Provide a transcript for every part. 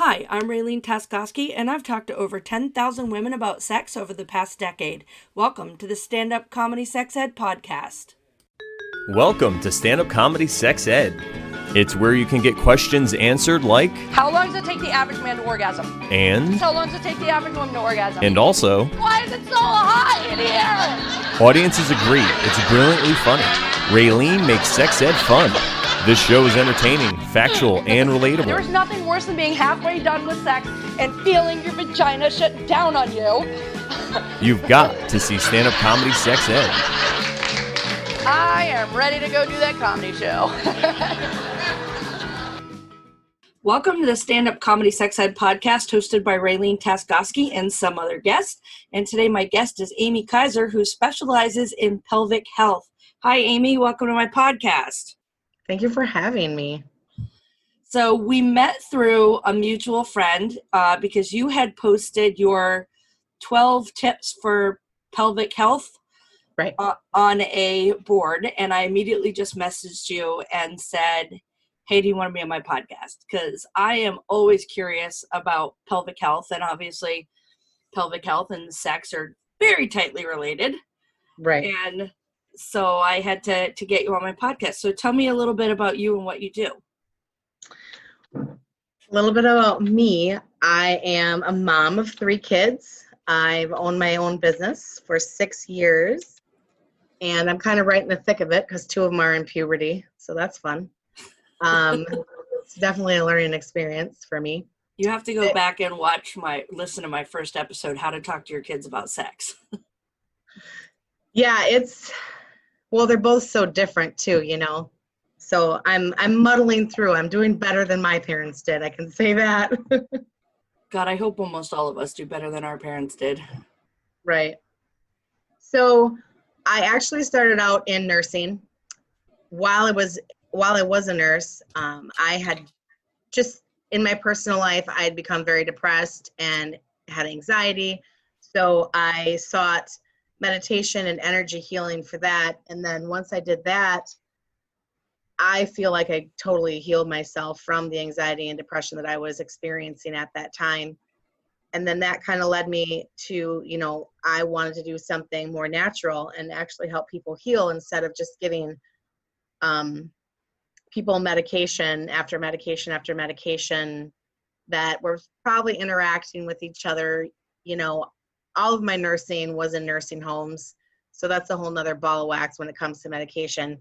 Hi, I'm Raylene Taskoski, and I've talked to over 10,000 women about sex over the past decade. Welcome to the Stand Up Comedy Sex Ed podcast. Welcome to Stand Up Comedy Sex Ed. It's where you can get questions answered like, how long does it take the average man to orgasm? and, How long does it take the average woman to orgasm? and also, why is it so hot in here? audiences agree it's brilliantly funny. Raylene makes sex ed fun. This show is entertaining, factual, and relatable. There's nothing worse than being halfway done with sex and feeling your vagina shut down on you. You've got to see Stand Up Comedy Sex Ed. I am ready to go do that comedy show. Welcome to the Stand Up Comedy Sex Ed podcast hosted by Raylene Taskoski and some other guests. And today my guest is Amy Kaiser, who specializes in pelvic health. Hi, Amy. Welcome to my podcast. Thank you for having me. So we met through a mutual friend because you had posted your 12 tips for pelvic health Right. On a board, and I immediately just messaged you and said, hey, do you want to be on my podcast? Because I am always curious about pelvic health, and obviously pelvic health and sex are very tightly related. Right. And so I had to get you on my podcast. So tell me a little bit about you and what you do. A little bit about me. I am a mom of 3 kids. I've owned my own business for 6 years, and I'm kind of right in the thick of it because 2 of them are in puberty, so that's fun. It's definitely a learning experience for me. You have to go back and listen to my first episode, How to Talk to Your Kids About Sex. Yeah, they're both so different too, you know. So I'm muddling through. I'm doing better than my parents did. I can say that. God, I hope almost all of us do better than our parents did. Right. So I actually started out in nursing. While I was a nurse, I had just in my personal life, I had become very depressed and had anxiety. So I sought meditation and energy healing for that. And then once I did that, I feel like I totally healed myself from the anxiety and depression that I was experiencing at that time. And then that kind of led me to, I wanted to do something more natural and actually help people heal instead of just giving people medication after medication after medication that were probably interacting with each other. All of my nursing was in nursing homes. So that's a whole nother ball of wax when it comes to medication.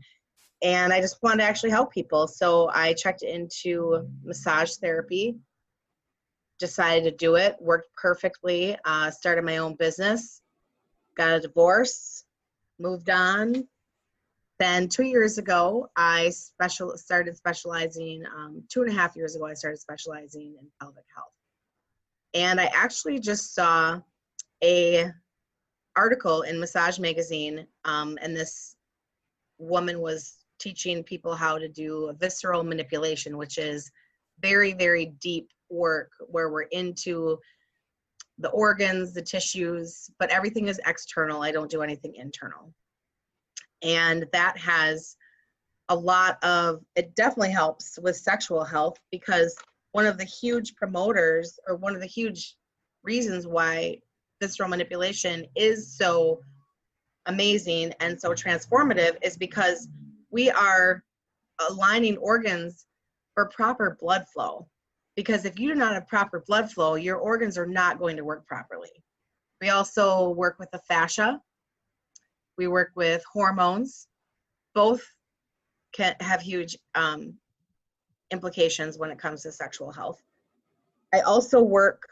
And I just wanted to actually help people. So I checked into massage therapy, decided to do it, worked perfectly, started my own business, got a divorce, moved on. Then 2 years ago, I started specializing, 2.5 years ago, I started specializing in pelvic health. And I actually just saw a article in Massage Magazine, and this woman was teaching people how to do visceral manipulation, which is very, very deep work where we're into the organs, the tissues, but everything is external. I don't do anything internal. And that has it definitely helps with sexual health, because one of the huge promoters, or one of the huge reasons why visceral manipulation is so amazing and so transformative is because we are aligning organs for proper blood flow. Because if you do not have proper blood flow, your organs are not going to work properly. We also work with the fascia. We work with hormones. Both can have huge implications when it comes to sexual health. I also work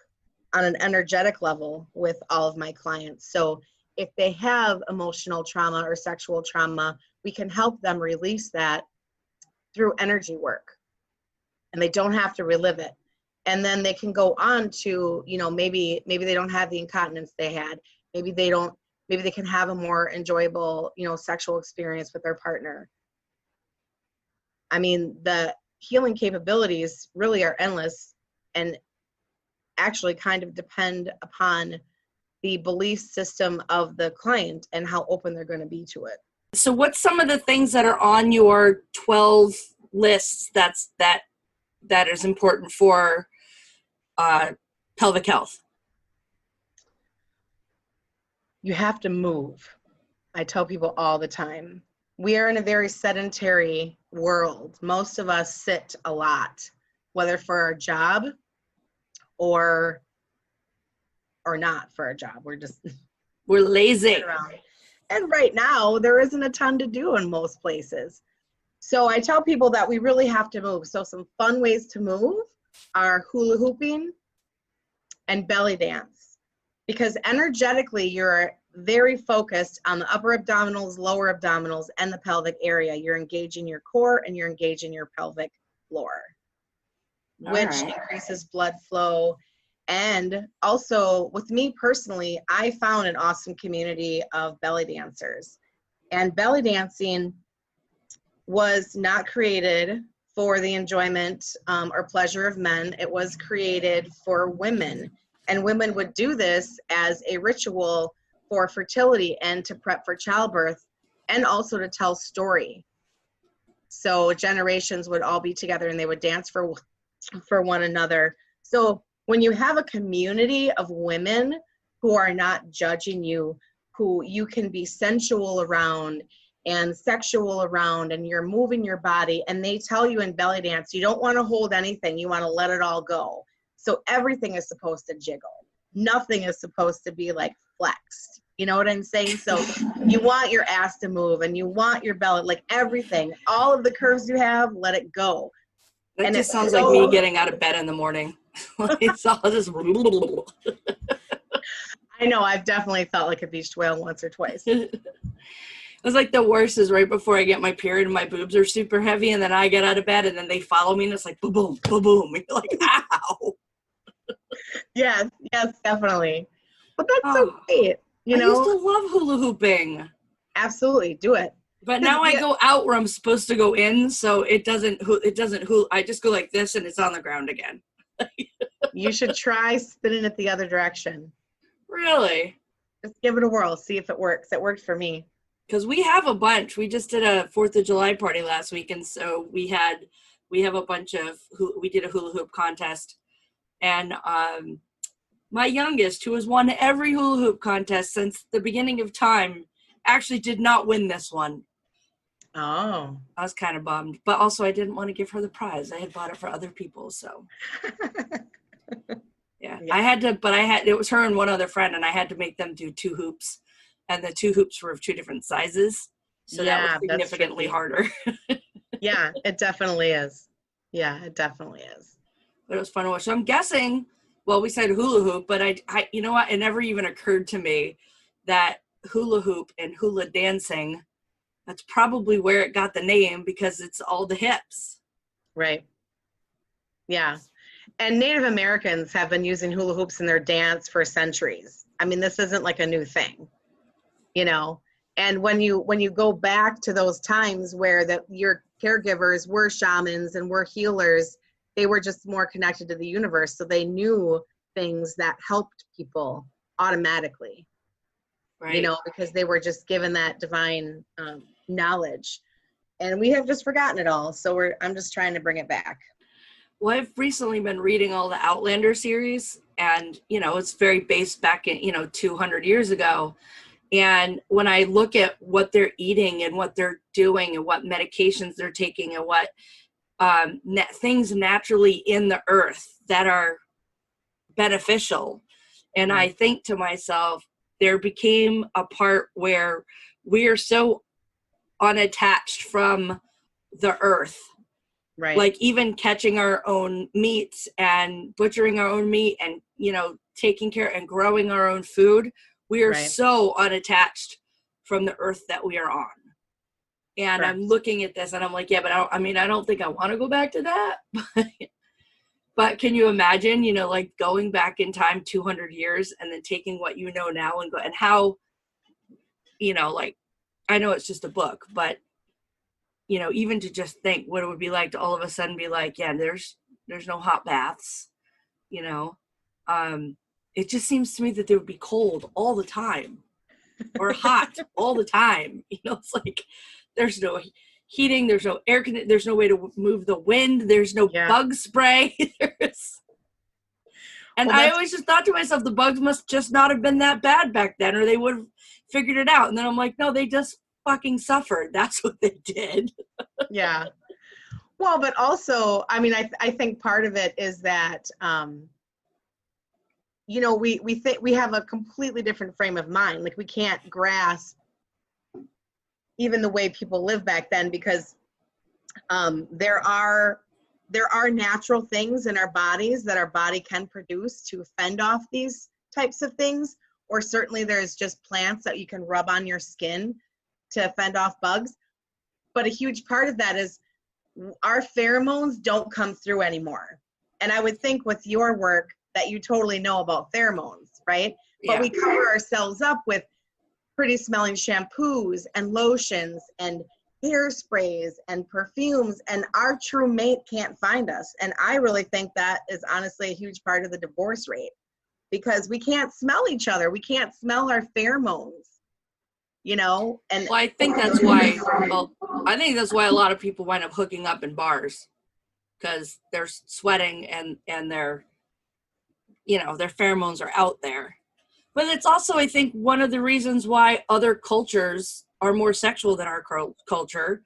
on an energetic level with all of my clients. So if they have emotional trauma or sexual trauma, we can help them release that through energy work. And they don't have to relive it. And then they can go on to, maybe they don't have the incontinence they had. Maybe they can have a more enjoyable, sexual experience with their partner. I mean, the healing capabilities really are endless and actually kind of depend upon the belief system of the client and how open they're going to be to it. So what's some of the things that are on your 12 lists that is important for pelvic health? You have to move. I tell people all the time, we are in a very sedentary world. Most of us sit a lot, whether for our job or not for a job. We're lazy. Around. And right now, there isn't a ton to do in most places. So I tell people that we really have to move. So some fun ways to move are hula hooping and belly dance, because energetically you're very focused on the upper abdominals, lower abdominals, and the pelvic area. You're engaging your core and you're engaging your pelvic floor, which increases blood flow. And also with me personally, I found an awesome community of belly dancers. And belly dancing was not created for the enjoyment or pleasure of men. It was created for women. And women would do this as a ritual for fertility and to prep for childbirth, and also to tell story. So generations would all be together and they would dance for one another. So when you have a community of women who are not judging you, who you can be sensual around and sexual around, and you're moving your body, and they tell you in belly dance, you don't want to hold anything, you want to let it all go. So everything is supposed to jiggle. Nothing is supposed to be like flexed. You know what I'm saying? So you want your ass to move, and you want your belly, like everything, all of the curves you have, let it go. That and just sounds like me getting out of bed in the morning. It's all just. I know, I've definitely felt like a beached whale once or twice. It was like the worst is right before I get my period and my boobs are super heavy, and then I get out of bed and then they follow me and it's like boom, boom, boom, boom. And you're like, ow. Yes, definitely. But that's so great. You know, I used to love hula hooping. Absolutely, do it. But now I go out where I'm supposed to go in, so it doesn't hula. I just go like this and it's on the ground again. You should try spinning it the other direction. Really? Just give it a whirl, see if it works. It worked for me. Because we have a bunch. We just did a 4th of July party last week, and so we have a bunch of we did a hula hoop contest, and my youngest, who has won every hula hoop contest since the beginning of time, actually did not win this one. Oh. I was kind of bummed, but also I didn't want to give her the prize. I had bought it for other people, so. Yeah, it was her and one other friend, and I had to make them do 2 hoops, and the 2 hoops were of 2 different sizes. So that was significantly harder. Yeah, it definitely is. Yeah, it definitely is. But it was fun to watch. So I'm guessing, well, we said hula hoop, but I you know what? It never even occurred to me that hula hoop and hula dancing, that's probably where it got the name, because it's all the hips. Right. Yeah. And Native Americans have been using hula hoops in their dance for centuries. I mean, this isn't like a new thing, you know? And when you go back to those times where your caregivers were shamans and were healers, they were just more connected to the universe. So they knew things that helped people automatically, right? You know, because they were just given that divine knowledge. And we have just forgotten it all. So I'm just trying to bring it back. Well, I've recently been reading all the Outlander series, and, you know, it's very based back in, 200 years ago. And when I look at what they're eating and what they're doing and what medications they're taking and what things naturally in the earth that are beneficial, and I think to myself, there became a part where we are so unattached from the earth. Right. Like even catching our own meats and butchering our own meat and, taking care and growing our own food. We are so unattached from the earth that we are on. And I'm looking at this and I'm like, yeah, but I don't think I want to go back to that. But can you imagine, like going back in time 200 years and then taking what you know now and how, like, I know it's just a book, but even to just think what it would be like to all of a sudden be like, yeah, there's no hot baths, it just seems to me that they would be cold all the time or hot all the time. It's like, there's no heating, there's no air conditioning, there's no way to move the wind, there's no bug spray. And Well, I always just thought to myself, the bugs must just not have been that bad back then, or they would have figured it out. And then I'm like, no, they just fucking suffered. That's what they did. Yeah. Well, but also, I mean, I think part of it is that, you know, we think we have a completely different frame of mind. Like, we can't grasp even the way people live back then, because there are natural things in our bodies that our body can produce to fend off these types of things. Or certainly there's just plants that you can rub on your skin to fend off bugs. But a huge part of that is our pheromones don't come through anymore. And I would think with your work that you totally know about pheromones, right? Yeah. But we cover ourselves up with pretty smelling shampoos and lotions and hairsprays and perfumes, and our true mate can't find us. And I really think that is honestly a huge part of the divorce rate, because we can't smell each other. We can't smell our pheromones, you know? And Well, I think that's why, a lot of people wind up hooking up in bars, because they're sweating and their, you know, their pheromones are out there. But it's also, I think, one of the reasons why other cultures are more sexual than our culture,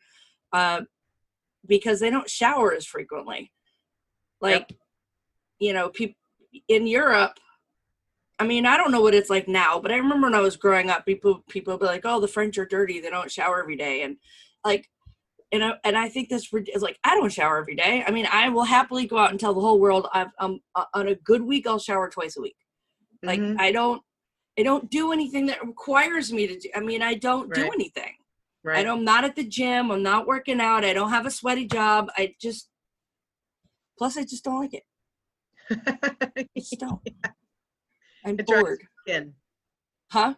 because they don't shower as frequently. Like, you know, people in Europe, I mean, I don't know what it's like now, but I remember when I was growing up, people would be like, oh, the French are dirty. They don't shower every day. And like, and I think this is like, I don't shower every day. I mean, I will happily go out and tell the whole world on a good week, I'll shower twice a week. Like, I don't do anything that requires me to do. I mean, I don't do anything. Right. I'm not at the gym. I'm not working out. I don't have a sweaty job. Plus I just don't like it. I just don't. I'm bored. Skin. Huh?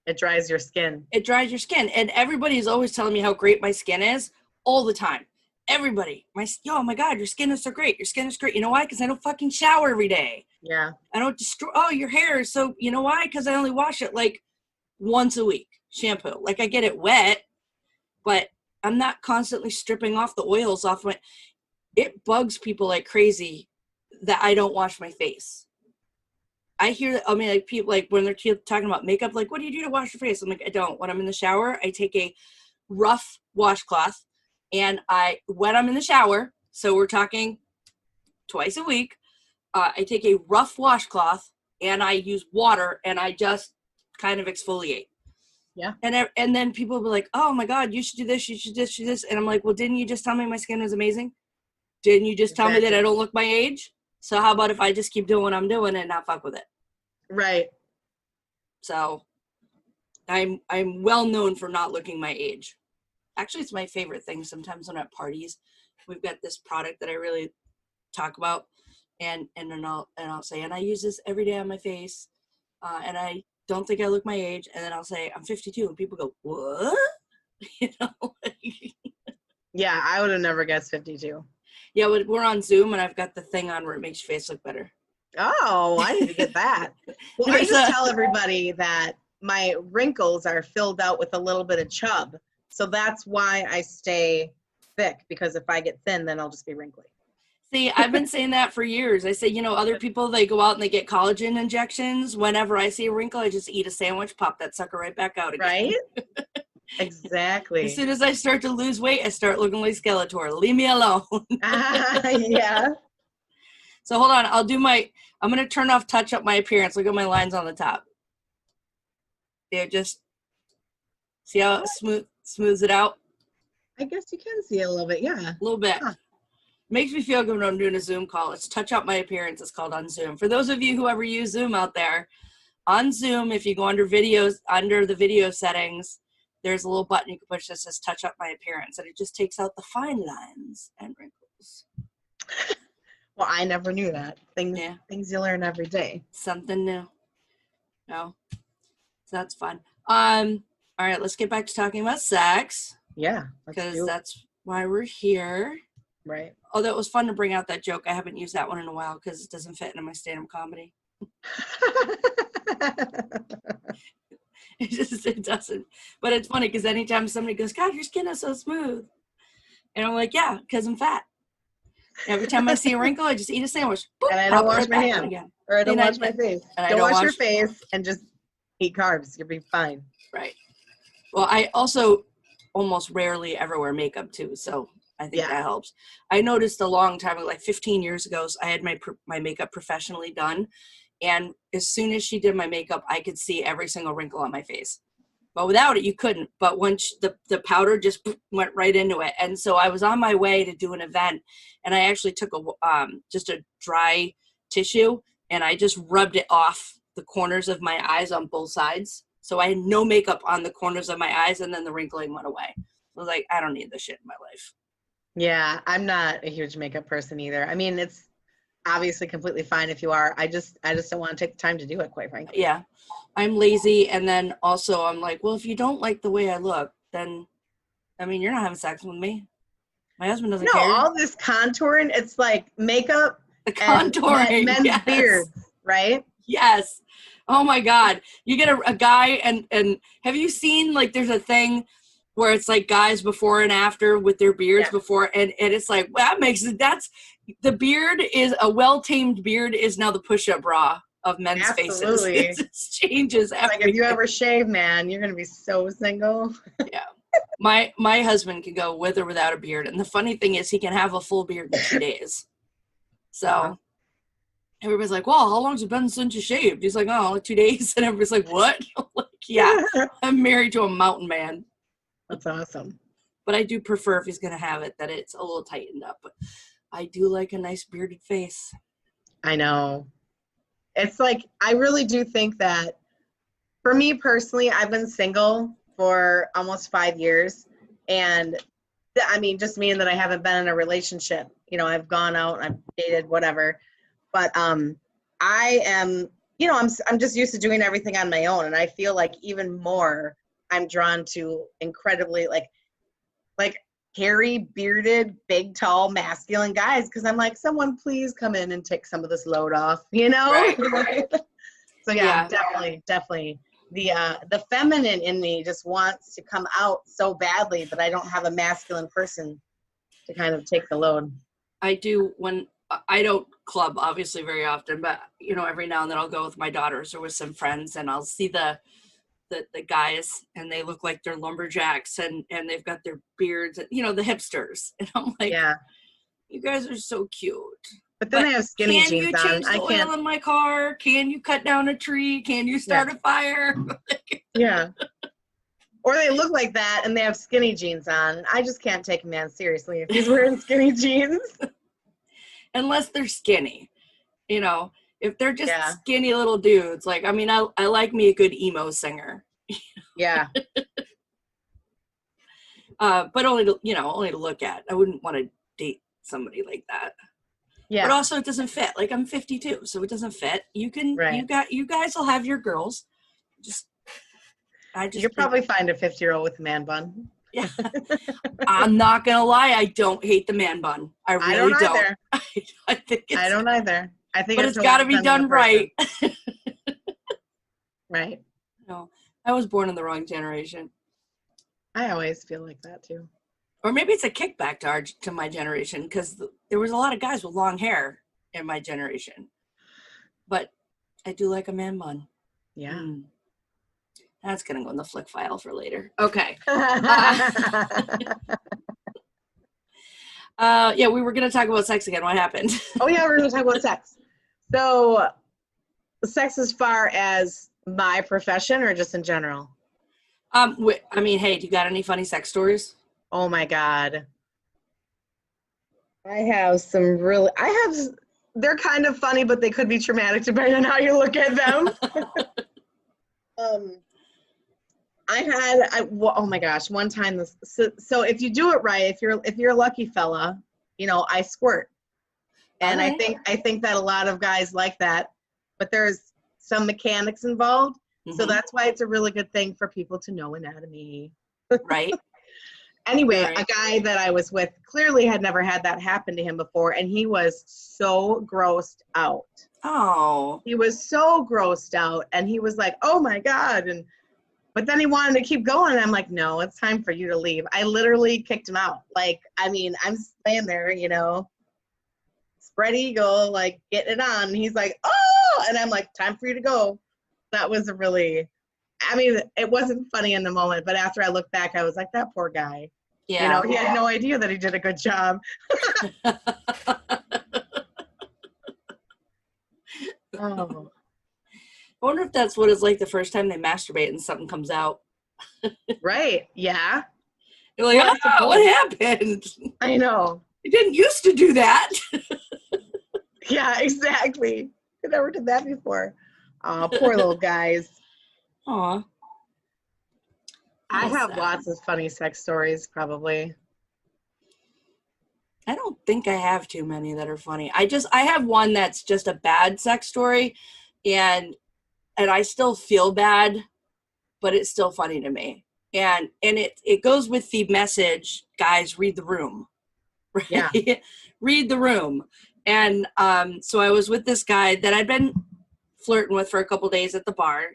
It dries your skin. It dries your skin. And everybody's always telling me how great my skin is all the time. Everybody. Oh my God, your skin is so great. Your skin is great. You know why? Because I don't fucking shower every day. Yeah. I don't destroy. Oh, your hair is so, you know why? Because I only wash it like once a week. Shampoo. Like, I get it wet, but I'm not constantly stripping off the oils off my. It bugs people like crazy that I don't wash my face. I hear, I mean, like, people, like, when they're talking about makeup, like, what do you do to wash your face? I'm like, I don't. When I'm in the shower, I take a rough washcloth, and when I'm in the shower, so we're talking twice a week, I take a rough washcloth, and I use water, and I just kind of exfoliate. Yeah. And then people will be like, oh my God, you should do this, you should do this. And I'm like, well, didn't you just tell me my skin is amazing? Didn't you just tell me that I don't look my age? So how about if I just keep doing what I'm doing and not fuck with it? Right. So I'm well known for not looking my age. Actually, it's my favorite thing. Sometimes when I'm at parties, we've got this product that I really talk about, and then I'll say, and I use this every day on my face, and I don't think I look my age, and then I'll say I'm 52, and people go, what? You know? Yeah, I would have never guessed 52. Yeah, we're on Zoom, and I've got the thing on where it makes your face look better. Oh, I need to get that. Well, I just tell everybody that my wrinkles are filled out with a little bit of chub. So that's why I stay thick, because if I get thin, then I'll just be wrinkly. See, I've been saying that for years. I say, you know, other people, they go out and they get collagen injections. Whenever I see a wrinkle, I just eat a sandwich, pop that sucker right back out again. Right? Exactly. As soon as I start to lose weight, I start looking like Skeletor. Leave me alone. Yeah. So hold on. I'm going to turn off touch up my appearance. Look at my lines on the top. Yeah, just see how it smooths it out? I guess you can see a little bit, yeah. A little bit. Huh. Makes me feel good when I'm doing a Zoom call. It's touch up my appearance. It's called on Zoom. For those of you who ever use Zoom out there, on Zoom, if you go under videos, under the video settings, there's a little button you can push that says touch up my appearance, and it just takes out the fine lines and wrinkles. Well, I never knew that. Things you learn every day. Something new. No. So that's fun. All right, let's get back to talking about sex. Yeah. Because that's why we're here. Right. Although it was fun to bring out that joke. I haven't used that one in a while because it doesn't fit into my stand-up comedy. It doesn't. But it's funny because anytime somebody goes, God, your skin is so smooth. And I'm like, yeah, because I'm fat. Every time I see a wrinkle, I just eat a sandwich. Boop, and I don't wash my hands. Or I don't wash my face. Don't wash your face and just eat carbs. You'll be fine. Right. Well, I also almost rarely ever wear makeup too, so I think that helps. I noticed a long time ago, like 15 years ago, so I had my makeup professionally done, and as soon as she did my makeup, I could see every single wrinkle on my face. But without it, you couldn't. But once the powder just went right into it, and so I was on my way to do an event, and I actually took just a dry tissue, and I just rubbed it off the corners of my eyes on both sides. So I had no makeup on the corners of my eyes, and then the wrinkling went away. I was like, I don't need this shit in my life. Yeah, I'm not a huge makeup person either. I mean, it's obviously completely fine if you are. I just don't want to take the time to do it, quite frankly. Yeah, I'm lazy, and then also I'm like, well, if you don't like the way I look, then, I mean, you're not having sex with me. My husband doesn't care. No, all this contouring, it's like makeup, the contouring, and men's beards, right? Yes. Oh my God. You get a guy and have you seen, like, there's a thing where it's like guys before and after with their beards before, and it's like, well, that makes it, the beard is a well-tamed beard is now the push-up bra of men's faces. It just changes everything. Like if you ever shave, man, you're going to be so single. Yeah. My husband can go with or without a beard. And the funny thing is he can have a full beard in 2 days. So everybody's like, well, how long's it been since you shaved? He's like, oh, like 2 days. And everybody's like, what? I'm like, yeah, I'm married to a mountain man. That's awesome. But I do prefer, if he's going to have it, that it's a little tightened up. But I do like a nice bearded face. I know. It's like, I really do think that, for me personally, I've been single for almost 5 years. And I mean, just meaning that I haven't been in a relationship. You know, I've gone out, I've dated, whatever. But I am, you know, I'm just used to doing everything on my own. And I feel like even more I'm drawn to incredibly like hairy, bearded, big, tall, masculine guys. Cause I'm like, someone please come in and take some of this load off, you know? Right. So yeah, definitely. The feminine in me just wants to come out so badly, but I don't have a masculine person to kind of take the load. I do when I don't club obviously very often, but you know, every now and then I'll go with my daughters or with some friends and I'll see the guys and they look like they're lumberjacks and they've got their beards, and, you know, the hipsters. And I'm like, yeah, you guys are so cute. But then they have skinny jeans on. Can you change the oil in my car? Can you cut down a tree? Can you start a fire? Yeah. Or they look like that and they have skinny jeans on. I just can't take a man seriously if he's wearing skinny jeans. Unless they're skinny. You know, if they're just skinny little dudes. Like, I mean, I like me a good emo singer. Yeah. But only to look at. I wouldn't want to date somebody like that. Yeah. But also it doesn't fit. Like, I'm 52, so it doesn't fit. You can, you guys will have your girls. You'll probably find a 50-year-old with a man bun. Yeah. I'm not going to lie. I don't hate the man bun. I really don't. Either. I don't either. I think but it's got to be done right. Right. No, I was born in the wrong generation. I always feel like that too. Or maybe it's a kickback to my generation, because there was a lot of guys with long hair in my generation. But I do like a man bun. Yeah. That's going to go in the flick file for later. Okay. Yeah, we were going to talk about sex again. What happened? Oh, yeah, we're going to talk about sex. So, sex as far as my profession or just in general? I mean, hey, do you got any funny sex stories? Oh, my God. They're kind of funny, but they could be traumatic depending on how you look at them. Oh my gosh, one time so if you do it right, if you're a lucky fella, you know, I squirt. And I think that a lot of guys like that, but there's some mechanics involved. Mm-hmm. So that's why it's a really good thing for people to know anatomy. Right. Anyway, a guy that I was with clearly had never had that happen to him before, and he was so grossed out. Oh. He was so grossed out, and he was like, oh my God. But then he wanted to keep going, and I'm like, no, it's time for you to leave. I literally kicked him out. Like, I mean, I'm staying there, you know, spread eagle, like, getting it on. And he's like, oh, oh, and I'm like, time for you to go. That was a really, I mean, it wasn't funny in the moment, but after I look back, I was like, that poor guy. Yeah. You know, he had no idea that he did a good job. Oh. I wonder if that's what it's like the first time they masturbate and something comes out. Right. Yeah. You're like, Well, ah, what happened? I know. You didn't used to do that. Yeah, exactly. I never did that before. Oh, poor little guys. Aw. I That's have sad. lots of funny sex stories, probably. I don't think I have too many that are funny. I have one that's just a bad sex story, and I still feel bad, but it's still funny to me. And it goes with the message, guys, read the room. Right? Yeah. Read the room. And so I was with this guy that I'd been flirting with for a couple days at the bar.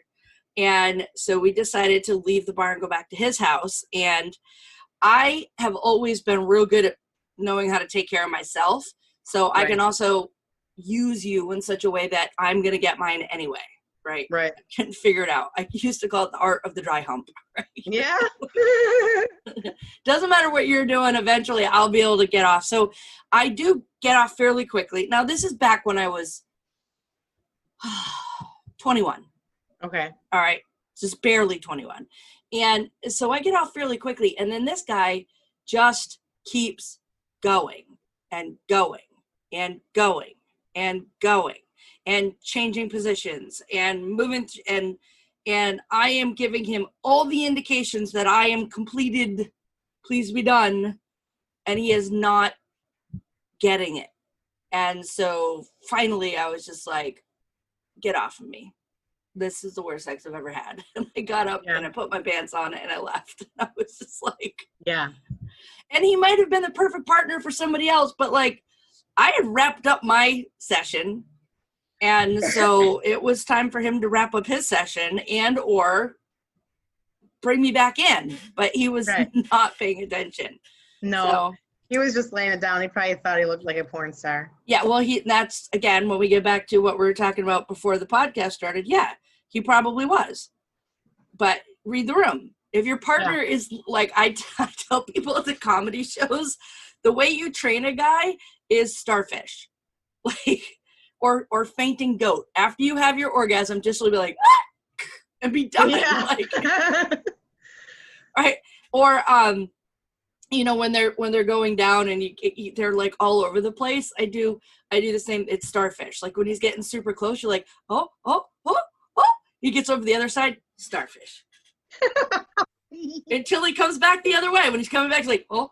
And so we decided to leave the bar and go back to his house. And I have always been real good at knowing how to take care of myself. So I can also use you in such a way that I'm going to get mine anyway. Right. Right. I can figure it out. I used to call it the art of the dry hump. Right? Yeah. Doesn't matter what you're doing. Eventually I'll be able to get off. So I do get off fairly quickly. Now this is back when I was 21. Okay. All right. Just barely 21. And so I get off fairly quickly. And then this guy just keeps going and going and going and going and changing positions and moving. And I am giving him all the indications that I am completed. Please be done. And he is not getting it. And so finally I was just like, get off of me. This is the worst sex I've ever had. And I got up and I put my pants on and I left. I was just like, yeah. And he might have been the perfect partner for somebody else, but like I had wrapped up my session. And so it was time for him to wrap up his session and or bring me back in. But he was not paying attention. No. So, he was just laying it down. He probably thought he looked like a porn star. yeah, well, that's, again, when we get back to what we were talking about before the podcast started, yeah, he probably was. But read the room. If your partner is, like, I tell people at the comedy shows, the way you train a guy is starfish. Like, or fainting goat. After you have your orgasm, just be like, ah! And be done. Yeah. Like, right? Or, you know, when they're going down and they're like all over the place, I do the same. It's starfish. Like when he's getting super close, you're like, oh. He gets over the other side, starfish. Until he comes back the other way. When he's coming back, he's like, oh,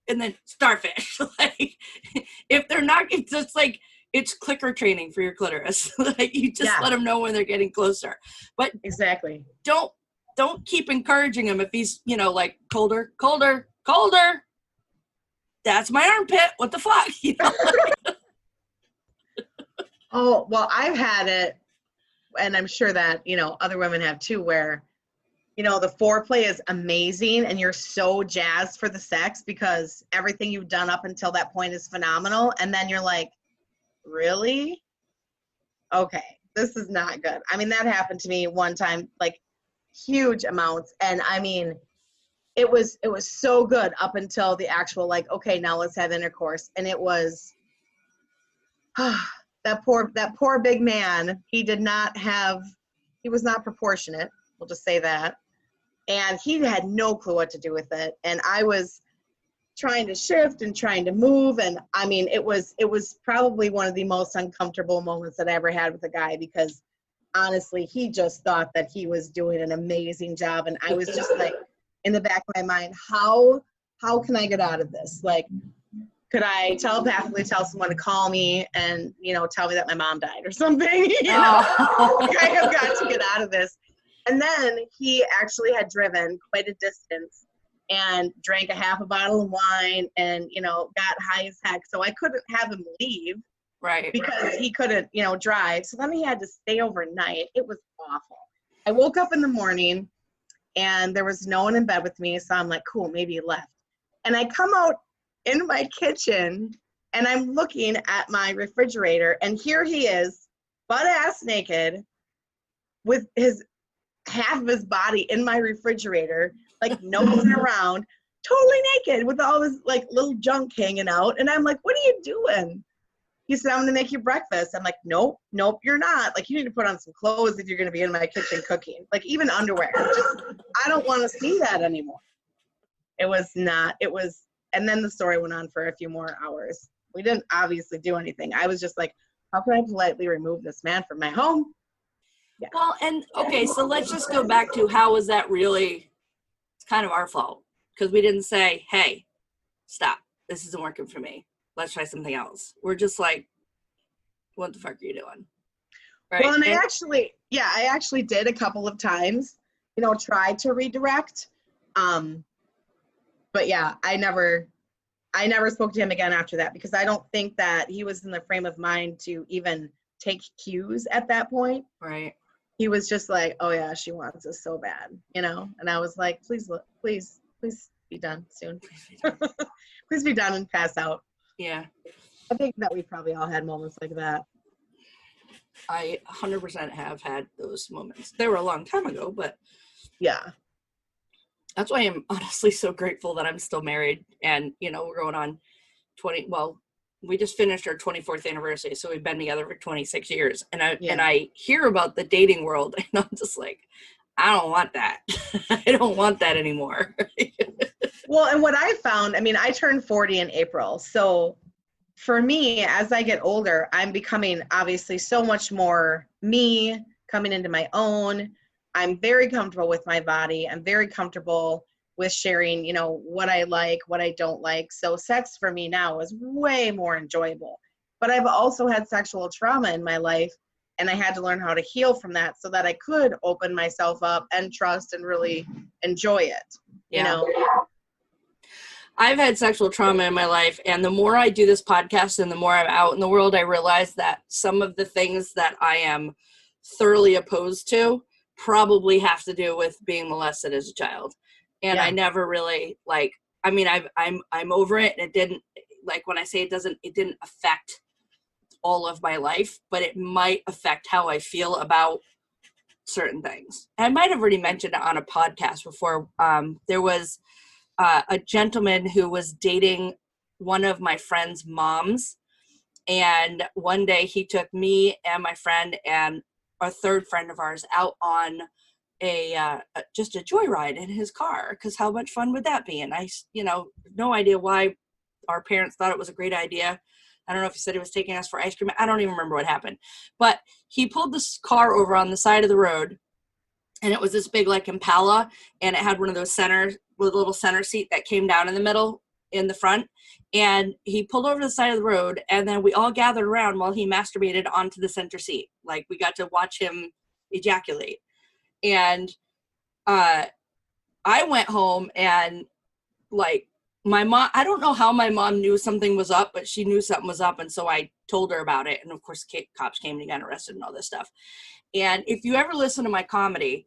and then starfish. Like if they're not, it's just like it's clicker training for your clitoris. Like you just let them know when they're getting closer. But exactly. Don't keep encouraging him if he's, you know, like colder. That's my armpit. What the fuck? You know? Oh, well, I've had it, and I'm sure that, you know, other women have too, where, you know, the foreplay is amazing and you're so jazzed for the sex because everything you've done up until that point is phenomenal. And then you're like, really? Okay, this is not good. I mean, that happened to me one time, like, huge amounts, and I mean it was so good up until the actual like, okay, now let's have intercourse. And it was that poor big man. He was not proportionate, we'll just say that, and he had no clue what to do with it. And I was trying to shift and trying to move, and I mean it was probably one of the most uncomfortable moments that I ever had with a guy, because honestly, he just thought that he was doing an amazing job. And I was just like, in the back of my mind, how can I get out of this? Like, could I telepathically tell someone to call me and, you know, tell me that my mom died or something? You know? Like, I have got to get out of this. And then he actually had driven quite a distance and drank a half a bottle of wine and, you know, got high as heck. So I couldn't have him leave. Right. Because he couldn't, you know, drive. So then he had to stay overnight. It was awful. I woke up in the morning and there was no one in bed with me. So I'm like, cool, maybe he left. And I come out in my kitchen and I'm looking at my refrigerator and here he is butt ass naked with his half of his body in my refrigerator, like nosing around, totally naked with all this like little junk hanging out. And I'm like, what are you doing? He said, I'm going to make you breakfast. I'm like, nope, you're not. Like, you need to put on some clothes if you're going to be in my kitchen cooking. Like, even underwear. I don't want to see that anymore. And then the story went on for a few more hours. We didn't obviously do anything. I was just like, how can I politely remove this man from my home? Yeah. Well, and okay, so let's just go back to how was that really, it's kind of our fault. Because we didn't say, hey, stop. This isn't working for me. Let's try something else. We're just like, what the fuck are you doing? Right? Well, and I actually did a couple of times, try to redirect. But yeah, I never spoke to him again after that, because I don't think that he was in the frame of mind to even take cues at that point. Right. He was just like, oh yeah, she wants us so bad, and I was like, please be done soon. Please be done and pass out. Yeah. I think that we probably all had moments like that. I 100% have had those moments. They were a long time ago, but yeah. That's why I'm honestly so grateful that I'm still married, and we're going on we just finished our 24th anniversary, so we've been together for 26 years. And I hear about the dating world, and I'm just like, I don't want that. I don't want that anymore. Well, and what I found, I turned 40 in April. So for me, as I get older, I'm becoming obviously so much more me, coming into my own. I'm very comfortable with my body. I'm very comfortable with sharing, what I like, what I don't like. So sex for me now is way more enjoyable. But I've also had sexual trauma in my life, and I had to learn how to heal from that so that I could open myself up and trust and really enjoy it. I've had sexual trauma in my life, and the more I do this podcast and the more I'm out in the world, I realize that some of the things that I am thoroughly opposed to probably have to do with being molested as a child. And I never really I'm over it. And it didn't, like, when I say it didn't affect all of my life, but it might affect how I feel about certain things. And I might have already mentioned it on a podcast before. There was a gentleman who was dating one of my friend's moms. And one day he took me and my friend and a third friend of ours out on just a joyride in his car, because how much fun would that be? And I, no idea why our parents thought it was a great idea. I don't know if he said he was taking us for ice cream. I don't even remember what happened. But he pulled this car over on the side of the road, and it was this big like Impala, and it had one of those little center seat that came down in the middle in the front. And he pulled over to the side of the road, and then we all gathered around while he masturbated onto the center seat. Like, we got to watch him ejaculate. And I went home, and like, my mom, I don't know how my mom knew something was up, but she knew something was up. And so I told her about it. And of course, cops came and got arrested and all this stuff. And if you ever listen to my comedy,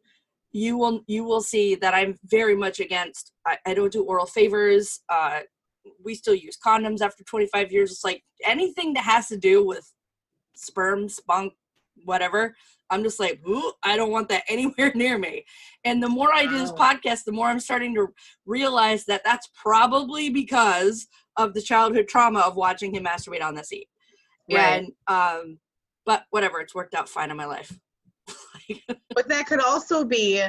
you will see that I'm very much against, I don't do oral favors. We still use condoms after 25 years. It's like anything that has to do with sperm, spunk, whatever. I'm just like, ooh, I don't want that anywhere near me. And the more I do this podcast, the more I'm starting to realize that that's probably because of the childhood trauma of watching him masturbate on the seat. Right. And, but whatever, it's worked out fine in my life. But that could also be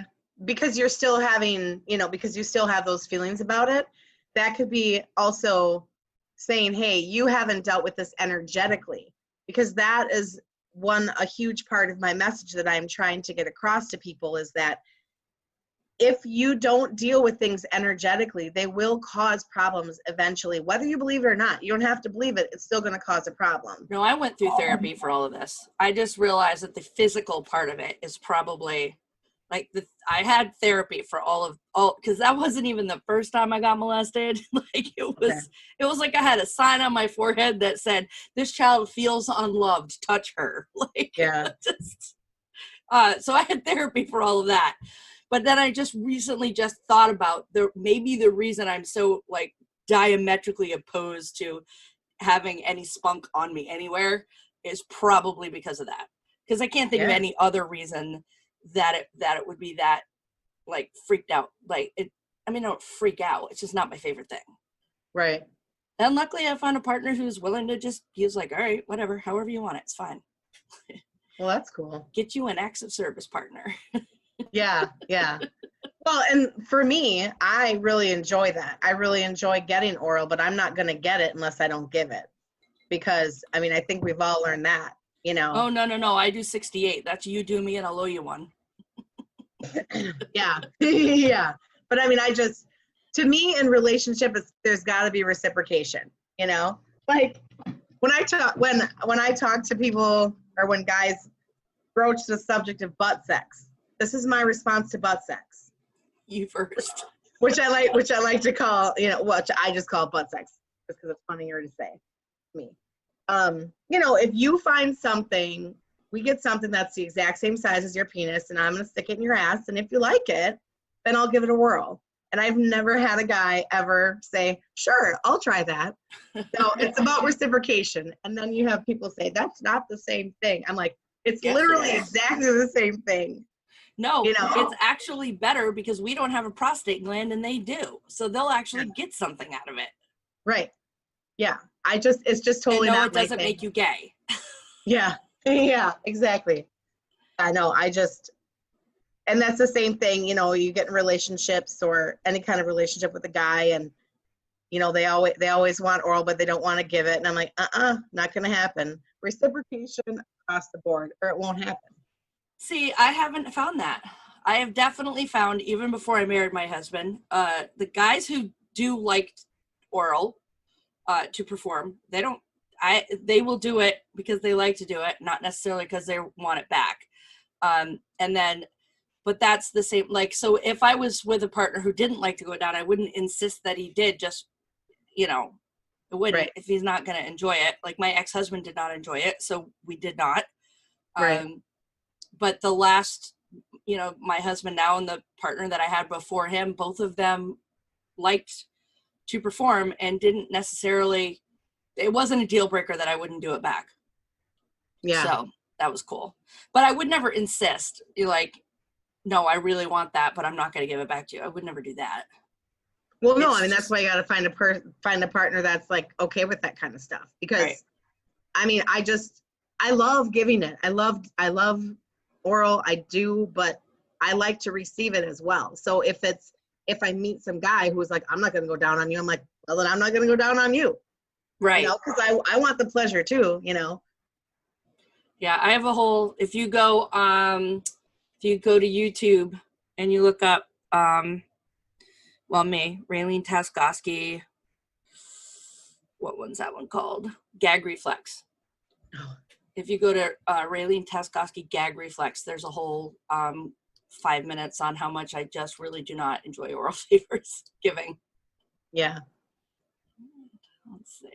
because you're still having, because you still have those feelings about it. That could be also saying, hey, you haven't dealt with this energetically, because that is a huge part of my message that I'm trying to get across to people, is that if you don't deal with things energetically, they will cause problems eventually, whether you believe it or not. You don't have to believe it. It's still going to cause a problem. No, I went through therapy for all of this. I just realized that the physical part of it is probably like I had therapy for all, because that wasn't even the first time I got molested. Like it was like I had a sign on my forehead that said, "This child feels unloved. Touch her." Like, yeah. So I had therapy for all of that. But then I just recently thought about maybe the reason I'm so like diametrically opposed to having any spunk on me anywhere is probably because of that. Because I can't think of any other reason that it would be that like freaked out. Like it, I mean, I don't freak out. It's just not my favorite thing. Right. And luckily I found a partner who's willing to just, he was like, all right, whatever, however you want it, it's fine. Well, that's cool. Get you an acts of service partner. Yeah. Well, and for me, I really enjoy that. I really enjoy getting oral, but I'm not going to get it unless I don't give it. Because, I mean, I think we've all learned that, you know. Oh, no. I do 68. That's you do me and I'll owe you one. Yeah. Yeah. But I mean, to me in relationship, there's got to be reciprocation, you know. Like when I talk to people, or when guys broach the subject of butt sex, this is my response to butt sex. You first. Which I like to call, you know, which I just call butt sex just because it's funnier to say to me. You know, if you find something, we get something that's the exact same size as your penis, and I'm going to stick it in your ass, and if you like it, then I'll give it a whirl. And I've never had a guy ever say, sure, I'll try that. So it's about reciprocation. And then you have people say, that's not the same thing. I'm like, it's literally exactly the same thing. No, you know? It's actually better because we don't have a prostate gland and they do. So they'll actually get something out of it. Right. Yeah. It's just totally and no, not it doesn't make you gay. Yeah. Yeah, exactly. I know. And that's the same thing, you know, you get in relationships or any kind of relationship with a guy, and, you know, they always want oral, but they don't want to give it. And I'm like, not going to happen. Reciprocation across the board, or it won't happen. See, I haven't found that. I have definitely found, even before I married my husband, the guys who do like oral to perform, they will do it because they like to do it, not necessarily because they want it back. But that's the same, like, so if I was with a partner who didn't like to go down, I wouldn't insist that he did, just, you know, it wouldn't, right. if he's not going to enjoy it. Like my ex-husband did not enjoy it, so we did not. Right. But the last, you know, my husband now and the partner that I had before him, both of them liked to perform and didn't necessarily, it wasn't a deal breaker that I wouldn't do it back. Yeah. So that was cool. But I would never insist. You're like, no, I really want that, but I'm not going to give it back to you. I would never do that. Well, no, I mean, that's why you got to find a partner that's like okay with that kind of stuff. Because, right. I mean, I love giving it. I love oral. I do, but I like to receive it as well. So if I meet some guy who's like, I'm not going to go down on you, I'm like, well, then I'm not going to go down on you. Right. You know, because I want the pleasure too, you know. Yeah, I have a whole, if you go to YouTube and you look up, me, Raylene Taskoski, what one's that one called? Gag Reflex. Oh. If you go to Raylene Taskoski Gag Reflex, there's a whole 5 minutes on how much I just really do not enjoy oral favors giving. Yeah. Let's see.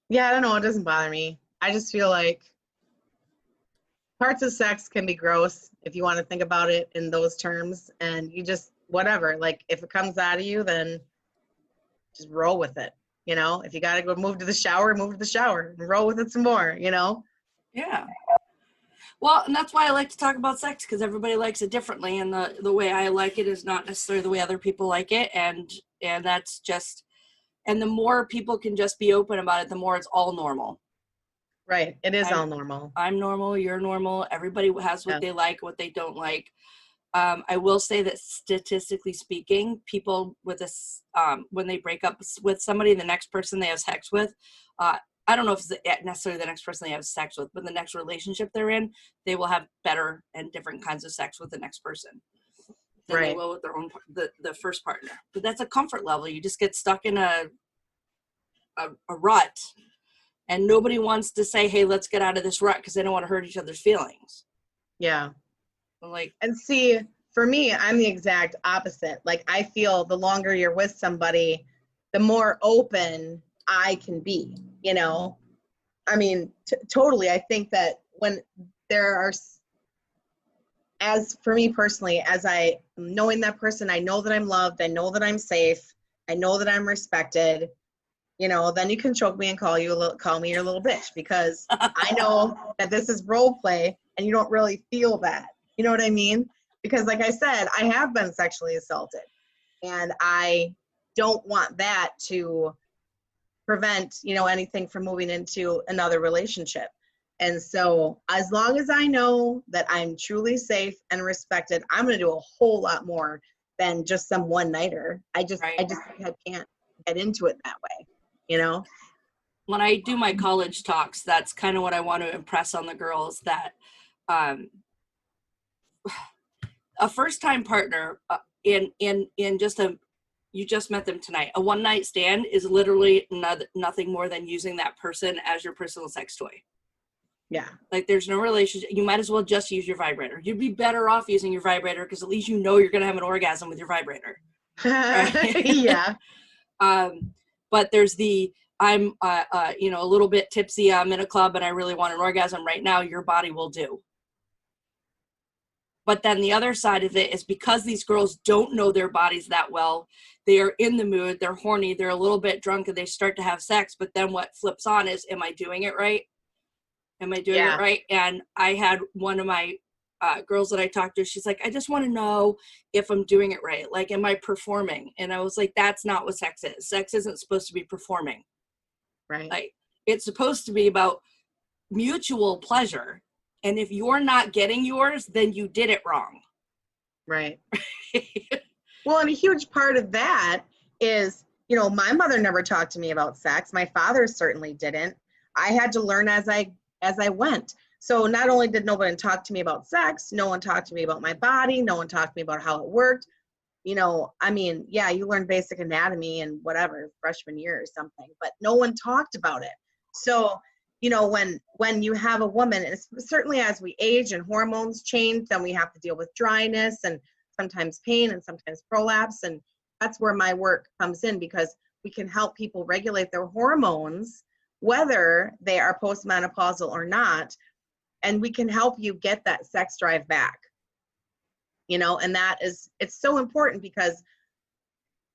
Yeah, I don't know. It doesn't bother me. I just feel like parts of sex can be gross if you want to think about it in those terms, and you just, whatever, like if it comes out of you, then just roll with it. You know, if you got to go move to the shower and roll with it some more, you know? Yeah. Well, and that's why I like to talk about sex, because everybody likes it differently. And the way I like it is not necessarily the way other people like it. And that's just, and the more people can just be open about it, the more it's all normal. Right. It is all normal. I'm normal. You're normal. Everybody has what they like, what they don't like. I will say that statistically speaking, people with this, when they break up with somebody, the next person they have sex with, I don't know if it's necessarily the next person they have sex with, but the next relationship they're in, they will have better and different kinds of sex with the next person than they will with their own, the first partner. But that's a comfort level. You just get stuck in a rut, and nobody wants to say, hey, let's get out of this rut, because they don't want to hurt each other's feelings. Yeah. Like, and see, for me, I'm the exact opposite. Like, I feel the longer you're with somebody, the more open I can be, you know? I mean, totally. I think that when there are, as for me personally, as I knowing that person, I know that I'm loved, I know that I'm safe, I know that I'm respected, then you can choke me and call me your little bitch, because I know that this is role play and you don't really feel that. You know what I mean? Because like I said, I have been sexually assaulted, and I don't want that to prevent, anything from moving into another relationship. And so as long as I know that I'm truly safe and respected, I'm going to do a whole lot more than just some one-nighter. I can't get into it that way, When I do my college talks, that's kind of what I want to impress on the girls, that a first-time partner in just you just met them tonight. A one-night stand is literally nothing more than using that person as your personal sex toy. Yeah. Like, there's no relationship. You might as well just use your vibrator. You'd be better off using your vibrator, because at least you're going to have an orgasm with your vibrator. Right? Yeah. But there's I'm a little bit tipsy, I'm in a club and I really want an orgasm right now, your body will do. But then the other side of it is, because these girls don't know their bodies that well, they are in the mood, they're horny, they're a little bit drunk, and they start to have sex. But then what flips on is, am I doing it right? Am I doing it right? And I had one of my girls that I talked to, she's like, I just want to know if I'm doing it right. Like, am I performing? And I was like, that's not what sex is. Sex isn't supposed to be performing. Right. Like, it's supposed to be about mutual pleasure. And if you're not getting yours, then you did it wrong. Right. Well, and a huge part of that is, my mother never talked to me about sex. My father certainly didn't. I had to learn as I went. So not only did no one talk to me about sex, no one talked to me about my body, no one talked to me about how it worked. You learn basic anatomy and whatever, freshman year or something, but no one talked about it. So, when you have a woman, and certainly as we age and hormones change, then we have to deal with dryness and sometimes pain and sometimes prolapse. And that's where my work comes in, because we can help people regulate their hormones, whether they are postmenopausal or not. And we can help you get that sex drive back, and it's so important, because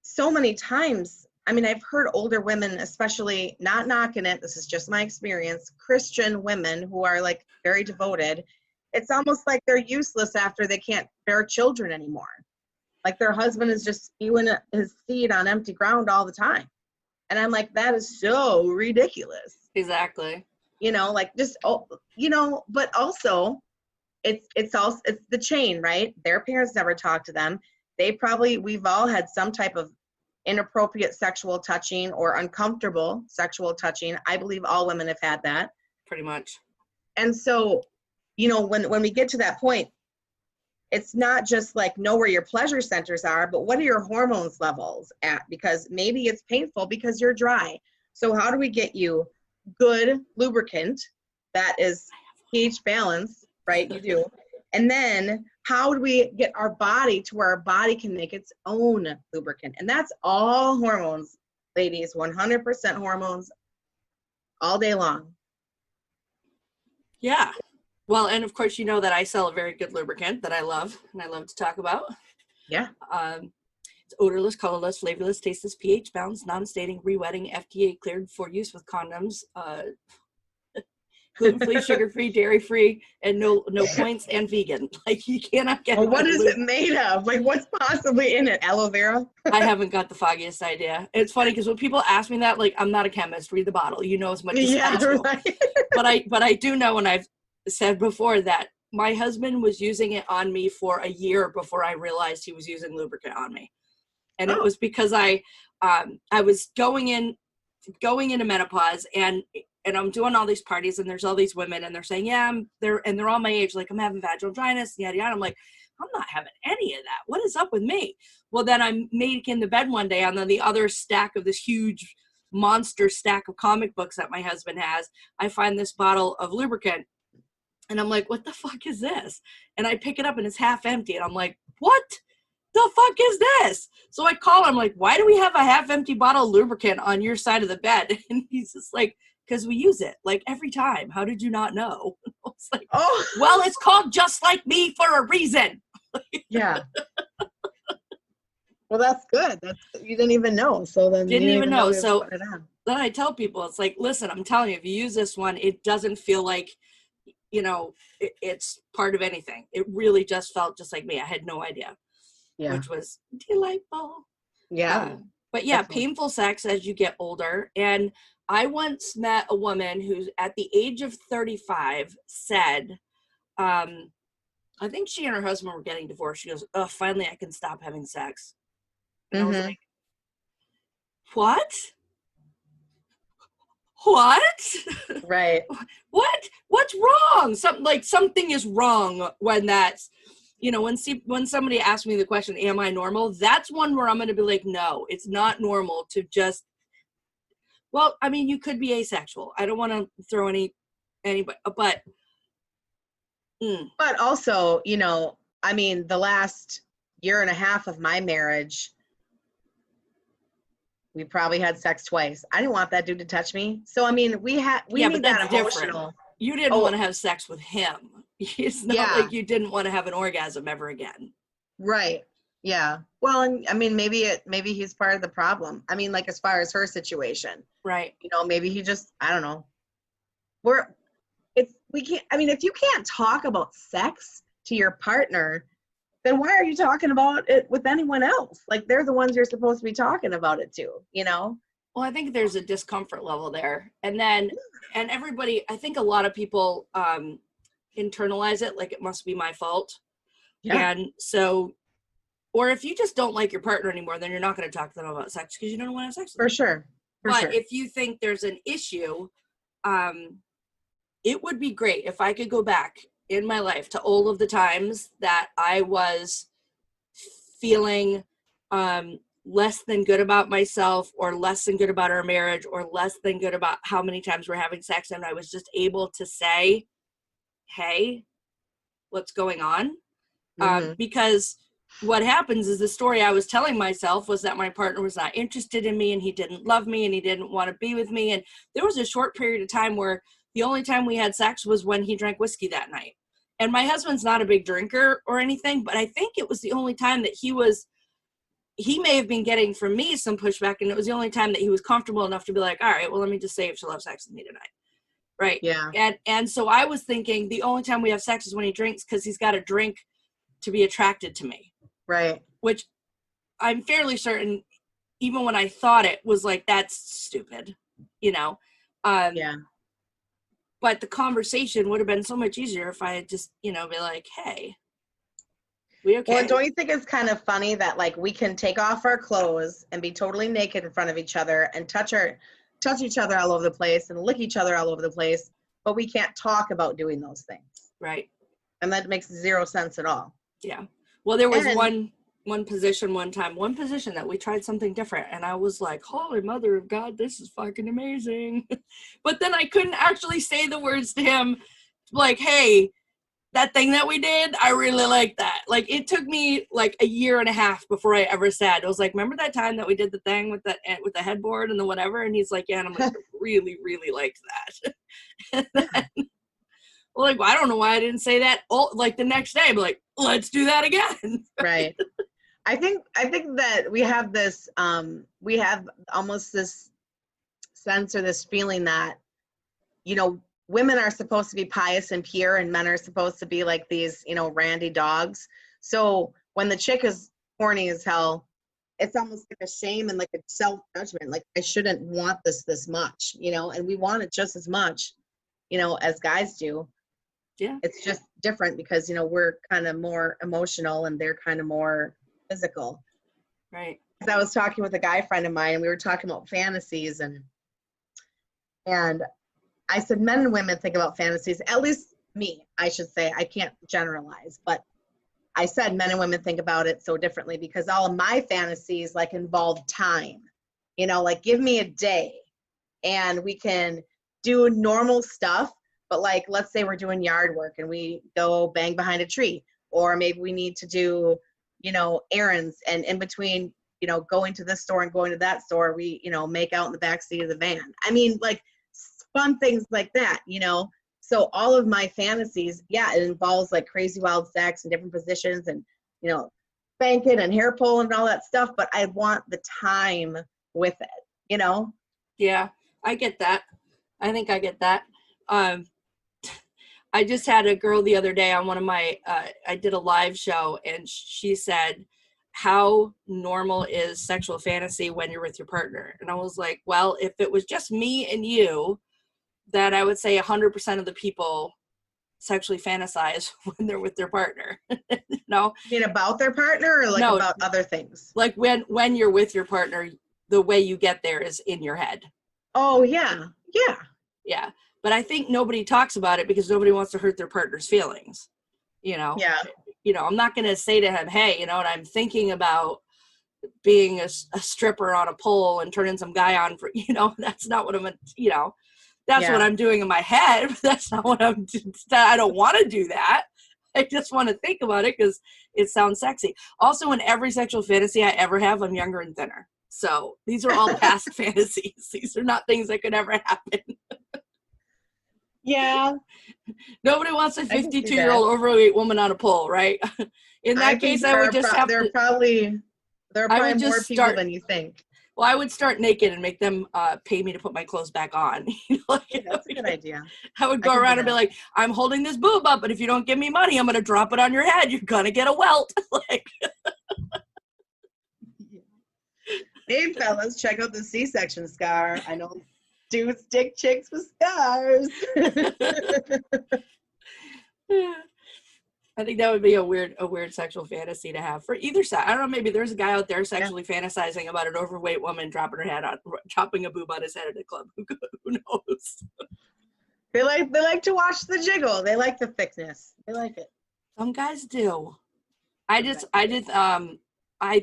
so many times, I've heard older women, especially, not knocking it, this is just my experience, Christian women who are like very devoted, it's almost like they're useless after they can't bear children anymore. Like, their husband is just spewing his seed on empty ground all the time. And I'm like, that is so ridiculous. Exactly. But also it's the chain, right? Their parents never talked to them. We've all had some type of inappropriate sexual touching or uncomfortable sexual touching. I believe all women have had that. Pretty much. And so, when we get to that point, it's not just like, know where your pleasure centers are, but what are your hormones levels at? Because maybe it's painful because you're dry. So how do we get you good lubricant that is pH balance, right? You do. And then how do we get our body to where our body can make its own lubricant? And that's all hormones, ladies, 100% hormones all day long. Yeah. Well, and of course, that I sell a very good lubricant that I love and I love to talk about. Yeah. It's odorless, colorless, flavorless, tasteless, pH balanced, non-staining, re-wetting, FDA cleared for use with condoms, gluten-free, sugar-free, dairy-free, and no points, and vegan. Like, you cannot get. Well, what is it made of? Like, what's possibly in it? Aloe vera? I haven't got the foggiest idea. It's funny because when people ask me that, like, I'm not a chemist. Read the bottle. You know as much as I do. Right. But I do know, and I've said before, that my husband was using it on me for a year before I realized he was using lubricant on me. And it was because I was going into menopause, and I'm doing all these parties, and there's all these women, and they're saying, they're all my age, like, I'm having vaginal dryness, yada yada. I'm like, I'm not having any of that. What is up with me? Well, then I'm making the bed one day, and then the other stack of this huge monster stack of comic books that my husband has, I find this bottle of lubricant, and I'm like, what the fuck is this? And I pick it up, and it's half empty, and I'm like, what the fuck is this? So I call him, like, why do we have a half empty bottle of lubricant on your side of the bed? And he's just like, because we use it like every time. How did you not know? I was like, well, it's called Just Like Me for a reason. Yeah. Well, that's good. You didn't even know. So then didn't even know. So I tell people, it's like, listen, I'm telling you, if you use this one, it doesn't feel like, it's part of anything. It really just felt just like me. I had no idea, which was delightful. Yeah. But yeah, Excellent. painful sex as you get older. And I once met a woman who at the age of 35 said, I think she and her husband were getting divorced. She goes, oh, finally I can stop having sex. And I was like, what? Right. What's wrong? Something is wrong when that's, when somebody asks me the question, am I normal? That's one where I'm going to be like, no, it's not normal to just, well, I mean, you could be asexual. I don't want to throw anybody, but. But also, I mean, the last year and a half of my marriage, we probably had sex twice. I didn't want that dude to touch me. So, I mean, we need that emotional. Different. You didn't want to have sex with him. It's not like you didn't want to have an orgasm ever again. Right. Yeah. Well, and I mean, maybe he's part of the problem. I mean, like as far as her situation. Right. Maybe he just, I don't know. We can't, I mean, if you can't talk about sex to your partner, then why are you talking about it with anyone else? Like they're the ones you're supposed to be talking about it to, Well, I think there's a discomfort level there. And everybody, I think a lot of people internalize it like it must be my fault. Yeah. And so, or if you just don't like your partner anymore, then you're not going to talk to them about sex because you don't want to have sex with them. For sure. But if you think there's an issue, it would be great if I could go back in my life to all of the times that I was feeling less than good about myself or less than good about our marriage or less than good about how many times we're having sex. And I was just able to say, hey, what's going on? Because what happens is the story I was telling myself was that my partner was not interested in me and he didn't love me and he didn't want to be with me. And there was a short period of time where the only time we had sex was when he drank whiskey that night. And my husband's not a big drinker or anything, but I think it was the only time that he may have been getting from me some pushback, and it was the only time that he was comfortable enough to be like, all right, well, let me just say if she'll have sex with me tonight. Right. Yeah. And so I was thinking the only time we have sex is when he drinks because he's got to drink to be attracted to me. Right. Which I'm fairly certain, even when I thought it, was like, that's stupid, Yeah. But the conversation would have been so much easier if I had just, be like, hey, we okay? Well, and don't you think it's kind of funny that like we can take off our clothes and be totally naked in front of each other and touch each other all over the place and lick each other all over the place, but we can't talk about doing those things. Right. And that makes zero sense at all. Yeah. Well, there was one position that we tried something different, and I was like, holy mother of God, this is fucking amazing. But then I couldn't actually say the words to him like, hey, that thing that we did, I really like that. Like, it took me like a year and a half before I ever said, I was like, remember that time that we did the thing with the headboard and the whatever? And he's like, yeah. And I'm like, I really, really liked that. And then, well, like, well, I don't know why I didn't say that. Oh, like the next day, I'm like, let's do that again. Right. I think that we have this, we have almost this sense or this feeling that, women are supposed to be pious and pure and men are supposed to be like these, randy dogs. So when the chick is horny as hell, it's almost like a shame and like a self-judgment. Like, I shouldn't want this much, and we want it just as much, as guys do. Yeah. It's just different because, we're kind of more emotional and they're kind of more physical. Right. Because I was talking with a guy friend of mine and we were talking about fantasies and I said men and women think about fantasies, at least me, I should say. I can't generalize, but I said men and women think about it so differently because all of my fantasies like involve time, like give me a day and we can do normal stuff. But like, let's say we're doing yard work and we go bang behind a tree, or maybe we need to do, errands, and in between, going to this store and going to that store, we, make out in the back seat of the van. I mean, like fun things like that, So all of my fantasies, yeah, it involves like crazy wild sex and different positions and, spanking and hair pulling and all that stuff. But I want the time with it, Yeah. I get that. I think I get that. I just had a girl the other day on one of my, I did a live show, and she said, how normal is sexual fantasy when you're with your partner? And I was like, well, if it was just me and you, then I would say 100% of the people sexually fantasize when they're with their partner. No, You mean about their partner, or like No. about other things? like when you're with your partner, the way you get there is in your head. Oh yeah, yeah. Yeah. But I think nobody talks about it because nobody wants to hurt their partner's feelings. Yeah. I'm not going to say to him, hey, what, I'm thinking about being a stripper on a pole and turning some guy on for, that's not what that's what I'm doing in my head. But that's not what I don't want to do that. I just want to think about it because it sounds sexy. Also, in every sexual fantasy I ever have, I'm younger and thinner. So these are all past fantasies. These are not things that could ever happen. Yeah. Nobody wants a 52-year-old overweight woman on a pole, right? In that case, I would just have there to. Are probably more people than you think. Well, I would start naked and make them pay me to put my clothes back on. That's a good idea. I would go around and be like, I'm holding this boob up, but if you don't give me money, I'm going to drop it on your head. You're going to get a welt. Hey, fellas, check out the C-section scar. I know dudes stick chicks with scars. I think that would be a weird sexual fantasy to have for either side. I don't know. Maybe there's a guy out there sexually fantasizing about an overweight woman dropping a boob on his head at a club. Who knows? They like to watch the jiggle. They like the thickness. They like it. Some guys do. I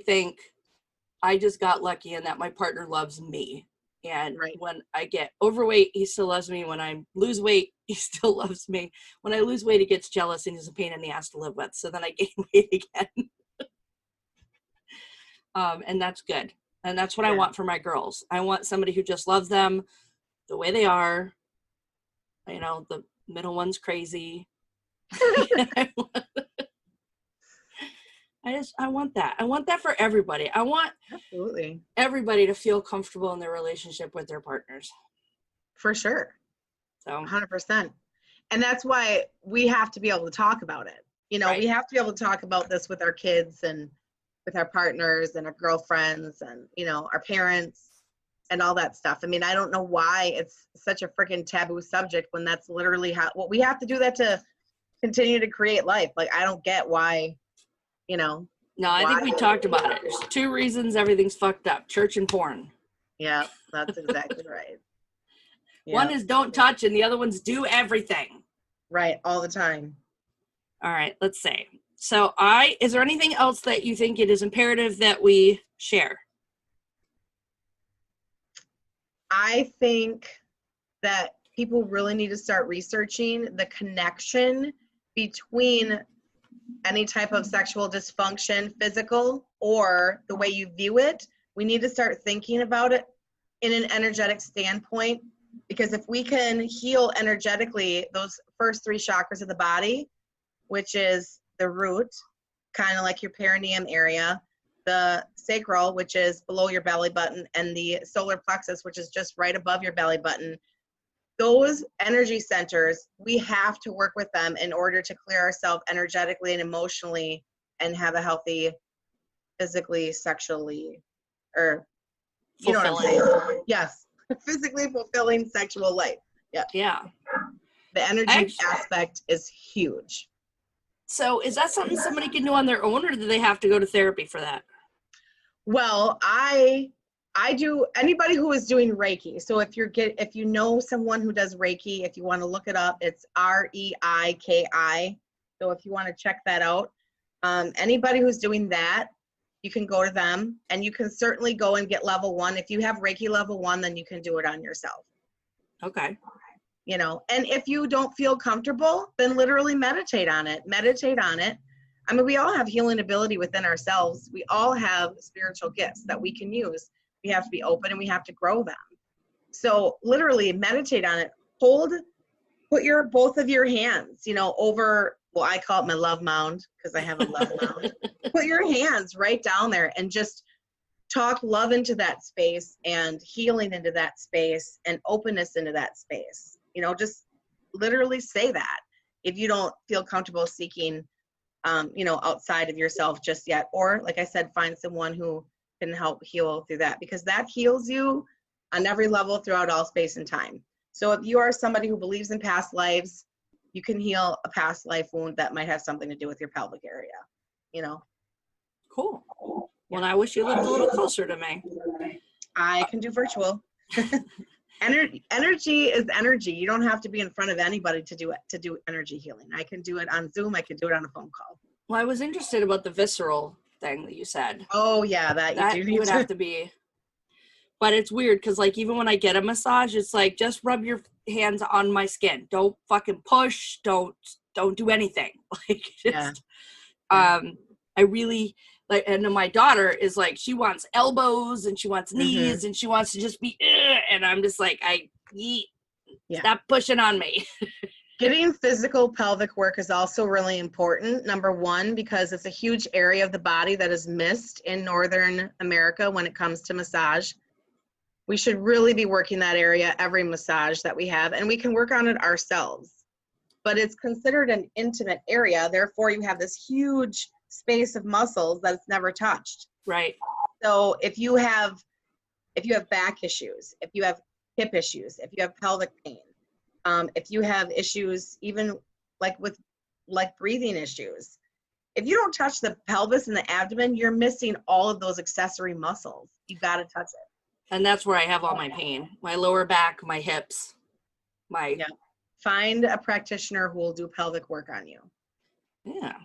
think I just got lucky in that my partner loves me. And when I get overweight, he still loves me. When I lose weight, he still loves me. When I lose weight, he gets jealous and he's a pain in the ass to live with. So then I gain weight again. And that's good. And that's what I want for my girls. I want somebody who just loves them the way they are. The middle one's crazy. I want that. I want that for everybody. I want absolutely everybody to feel comfortable in their relationship with their partners. For sure. So 100%. And that's why we have to be able to talk about it. We have to be able to talk about this with our kids and with our partners and our girlfriends and, our parents and all that stuff. I mean, I don't know why it's such a freaking taboo subject when that's literally what we have to do that to continue to create life. Like, I don't get why. No, I think we talked about it. There's 2 reasons everything's fucked up: church and porn. Yeah, that's exactly right. Yeah. One is don't touch and the other one's do everything. Right, all the time. All right, let's see. So is there anything else that you think it is imperative that we share? I think that people really need to start researching the connection between any type of sexual dysfunction, physical, or the way you view it. We need to start thinking about it in an energetic standpoint, because if we can heal energetically those first 3 chakras of the body, which is the root, kind of like your perineum area, the sacral, which is below your belly button, and the solar plexus, which is just right above your belly button, those energy centers, we have to work with them in order to clear ourselves energetically and emotionally and have a healthy, physically, sexually, or you know what I'm saying? Yes, physically fulfilling sexual life. Yeah. Yeah. The energy aspect is huge. So is that something somebody can do on their own, or do they have to go to therapy for that? Well, I do, anybody who is doing Reiki. So if you know someone who does Reiki, if you want to look it up, it's REIKI. So if you want to check that out, anybody who's doing that, you can go to them, and you can certainly go and get level 1. If you have Reiki level 1, then you can do it on yourself. Okay. And if you don't feel comfortable, then literally meditate on it. I mean, we all have healing ability within ourselves. We all have spiritual gifts that we can use. We have to be open and we have to grow them. So literally meditate on it. Put both of your hands, over, well, I call it my love mound because I have a love mound. Put your hands right down there and just talk love into that space and healing into that space and openness into that space. Just literally say that if you don't feel comfortable seeking, outside of yourself just yet. Or like I said, find someone who can help heal through that, because that heals you on every level throughout all space and time. So if you are somebody who believes in past lives, you can heal a past life wound that might have something to do with your pelvic area, Cool. Well, I wish you lived a little closer to me. I can do virtual. Energy is energy. You don't have to be in front of anybody to do energy healing. I can do it on Zoom. I can do it on a phone call. Well, I was interested about the visceral thing that you said. Oh yeah, that you do would have to be. But it's weird because like even when I get a massage, it's like just rub your hands on my skin. Don't fucking push. Don't do anything. Like just, I really like. And then my daughter is like, she wants elbows and she wants knees and she wants to just be. And I'm just like, stop pushing on me. Getting physical pelvic work is also really important. Number one, because it's a huge area of the body that is missed in Northern America when it comes to massage. We should really be working that area every massage that we have, and we can work on it ourselves. But it's considered an intimate area, therefore you have this huge space of muscles that's never touched. Right. So if you have back issues, if you have hip issues, if you have pelvic pain, if you have issues even like with breathing issues, if you don't touch the pelvis and the abdomen, you're missing all of those accessory muscles. You got to touch it. And that's where I have all my pain, my lower back, my hips, Find a practitioner who will do pelvic work on you. Yeah.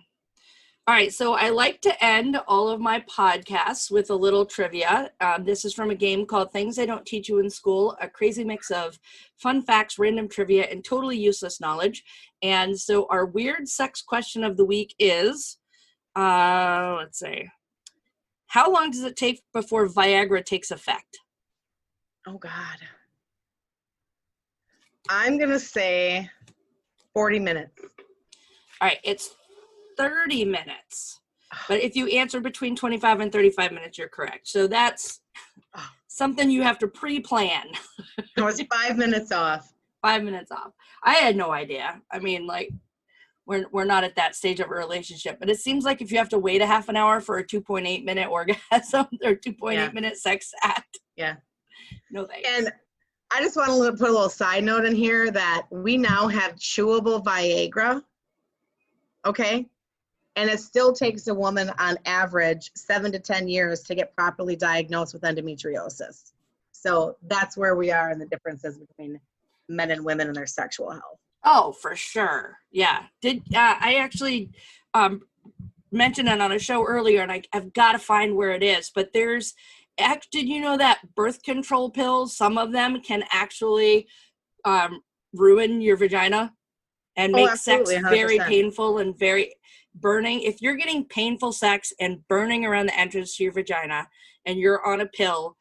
All right. So I like to end all of my podcasts with a little trivia. This is from a game called Things They Don't Teach You in School, a crazy mix of fun facts, random trivia, and totally useless knowledge. And so our weird sex question of the week is, let's see, how long does it take before Viagra takes effect? Oh, God. I'm going to say 40 minutes. All right. It's 30 minutes. But if you answer between 25 and 35 minutes, you're correct. So that's something you have to pre-plan. I was 5 minutes off. 5 minutes off. I had no idea. I mean, like, we're not at that stage of a relationship, but it seems like if you have to wait a half an hour for a 2.8 minute orgasm or 2.8 minute sex act. Yeah. No thanks. And I just want to put a little side note in here that we now have chewable Viagra. Okay. And it still takes a woman on average 7 to 10 years to get properly diagnosed with endometriosis. So that's where we are in the differences between men and women and their sexual health. Oh, for sure. Yeah. I actually mentioned it on a show earlier, and I've got to find where it is. But did you know that birth control pills, some of them can actually ruin your vagina and make sex very painful and very burning? If you're getting painful sex and burning around the entrance to your vagina and you're on a pill,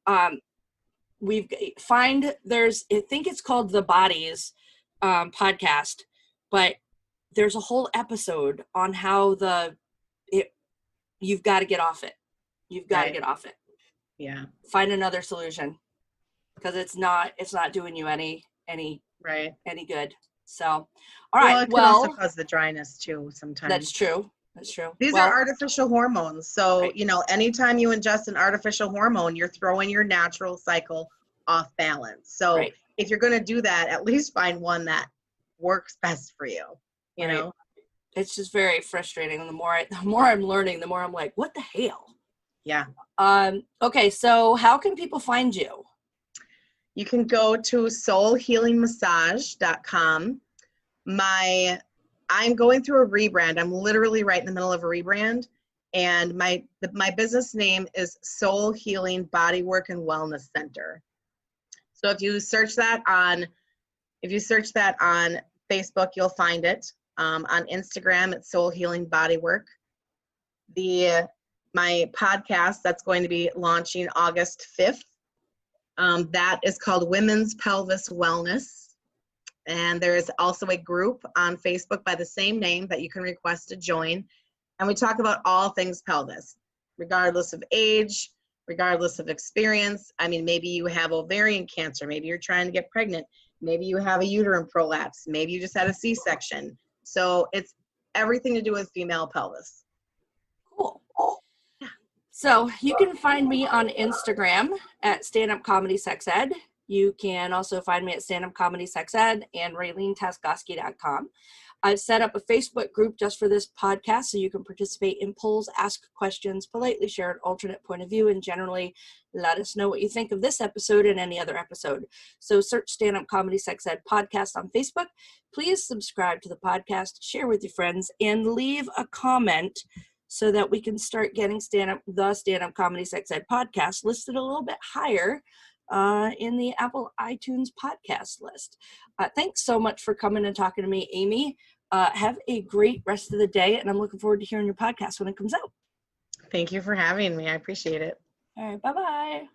I think it's called The Bodies podcast, but there's a whole episode on how you've got to get off it. You've got to get off it. Yeah. Find another solution, because it's not doing you any good. So, all right. It can also cause the dryness too sometimes. That's true. These are artificial hormones. So, anytime you ingest an artificial hormone, you're throwing your natural cycle off balance. So if you're going to do that, at least find one that works best for you, you know? It's just very frustrating. And the more I'm learning, the more I'm like, what the hell? Yeah. Okay. So how can people find you? You can go to soulhealingmassage.com. I'm going through a rebrand. I'm literally right in the middle of a rebrand. And my business name is Soul Healing Bodywork and Wellness Center. So if you search that on Facebook, you'll find it. On Instagram, it's Soul Healing Bodywork. My podcast that's going to be launching August 5th, that is called Women's Pelvis Wellness. And there is also a group on Facebook by the same name that you can request to join. And we talk about all things pelvis. regardless of age, regardless of experience. I mean, maybe you have ovarian cancer, maybe you're trying to get pregnant, maybe you have a uterine prolapse, maybe you just had a C-section. So it's everything to do with female pelvis. Cool. So you can find me on Instagram at Stand Up Comedy Sex Ed. You can also find me at Stand Up Comedy Sex Ed and RayleneTaskoski.com. I've set up a Facebook group just for this podcast so you can participate in polls, ask questions, politely share an alternate point of view, and generally let us know what you think of this episode and any other episode. So search Stand Up Comedy Sex Ed Podcast on Facebook. Please subscribe to the podcast, share with your friends, and leave a comment so that we can start getting the Stand Up Comedy Sex Ed Podcast listed a little bit higher in the Apple iTunes podcast list. Thanks so much for coming and talking to me, Amy. Have a great rest of the day, and I'm looking forward to hearing your podcast when it comes out. Thank you for having me. I appreciate it. All right, bye-bye.